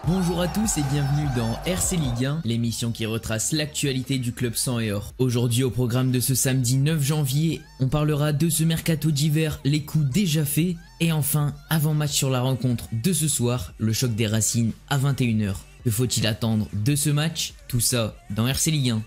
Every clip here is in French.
Bonjour à tous et bienvenue dans RC Ligue 1, l'émission qui retrace l'actualité du club sang et or. Aujourd'hui au programme de ce samedi 9 janvier, on parlera de ce mercato d'hiver, les coups déjà faits, et enfin, avant-match sur la rencontre de ce soir, le choc des Racines à 21 h. Que faut-il attendre de ce match? Tout ça dans RC Ligue 1.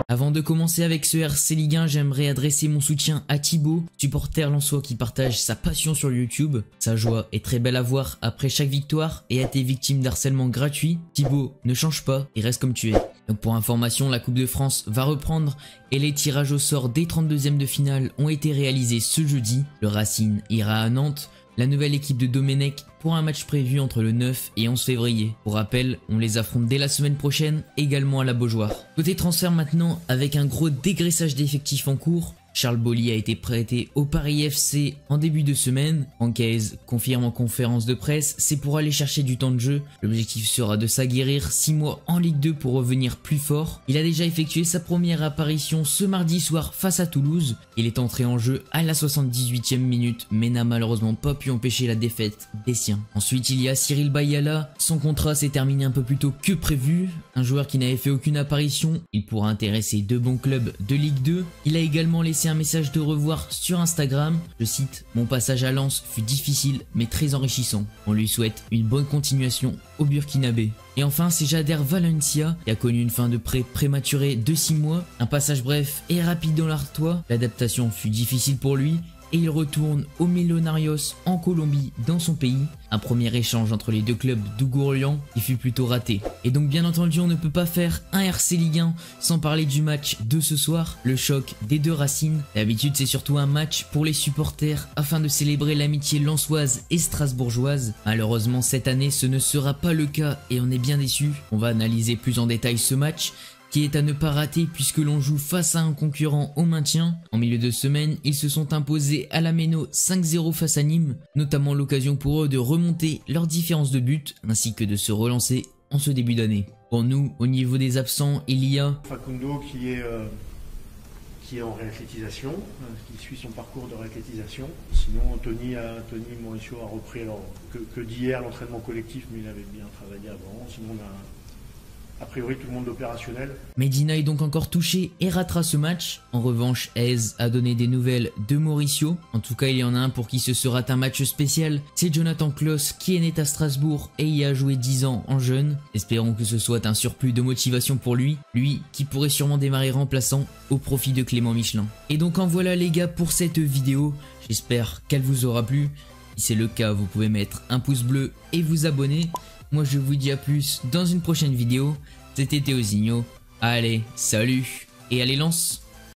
Avant de commencer avec ce RC Ligue 1, j'aimerais adresser mon soutien à Thibaut, supporter lensois qui partage sa passion sur YouTube. Sa joie est très belle à voir après chaque victoire et a été victime d'harcèlement gratuit. Thibaut, ne change pas et reste comme tu es. Donc pour information, la Coupe de France va reprendre et les tirages au sort des 32e de finale ont été réalisés ce jeudi. Le Racine ira à Nantes. La nouvelle équipe de Domenech pour un match prévu entre le 9 et 11 février. Pour rappel, on les affronte dès la semaine prochaine, également à la Beaujoire. Côté transfert maintenant, avec un gros dégraissage d'effectifs en cours, Charles Bolly a été prêté au Paris FC en début de semaine. Francaise confirme en conférence de presse, c'est pour aller chercher du temps de jeu. L'objectif sera de s'aguerrir 6 mois en Ligue 2 pour revenir plus fort. Il a déjà effectué sa première apparition ce mardi soir face à Toulouse. Il est entré en jeu à la 78e minute mais n'a malheureusement pas pu empêcher la défaite des siens. Ensuite il y a Cyril Bayala, son contrat s'est terminé un peu plus tôt que prévu. Un joueur qui n'avait fait aucune apparition, il pourra intéresser deux bons clubs de Ligue 2. Il a également laissé un message de revoir sur Instagram, je cite: « Mon passage à Lens fut difficile mais très enrichissant. On lui souhaite une bonne continuation au Burkinabé. » Et enfin c'est Jader Valencia qui a connu une fin de prêt prématurée de 6 mois, un passage bref et rapide dans l'Artois. L'adaptation fut difficile pour lui et il retourne au Millonarios en Colombie dans son pays. Un premier échange entre les deux clubs d'Ougourlian qui fut plutôt raté. Et donc bien entendu on ne peut pas faire un RC Ligue 1 sans parler du match de ce soir, le choc des deux Racines. D'habitude c'est surtout un match pour les supporters afin de célébrer l'amitié lensoise et strasbourgeoise. Malheureusement cette année ce ne sera pas le cas et on est bien déçus. On va analyser plus en détail ce match qui est à ne pas rater puisque l'on joue face à un concurrent au maintien. En milieu de semaine, ils se sont imposés à la Méno 5-0 face à Nîmes, notamment l'occasion pour eux de remonter leur différence de but ainsi que de se relancer en ce début d'année. Pour nous, au niveau des absents, il y a Facundo qui est en réathlétisation, qui suit son parcours de réathlétisation. Sinon, Tony Mauricio a repris alors que d'hier l'entraînement collectif, mais il avait bien travaillé avant. Sinon, on a a priori tout le monde opérationnel. Medina est donc encore touché et ratera ce match. En revanche, Hez a donné des nouvelles de Mauricio. En tout cas, il y en a un pour qui ce sera un match spécial. C'est Jonathan Klaus qui est né à Strasbourg et y a joué 10 ans en jeune. Espérons que ce soit un surplus de motivation pour lui. Lui qui pourrait sûrement démarrer remplaçant au profit de Clément Michelin. Et donc en voilà les gars pour cette vidéo. J'espère qu'elle vous aura plu. Si c'est le cas, vous pouvez mettre un pouce bleu et vous abonner. Moi je vous dis à plus dans une prochaine vidéo, c'était Théozinho, allez salut et allez lance.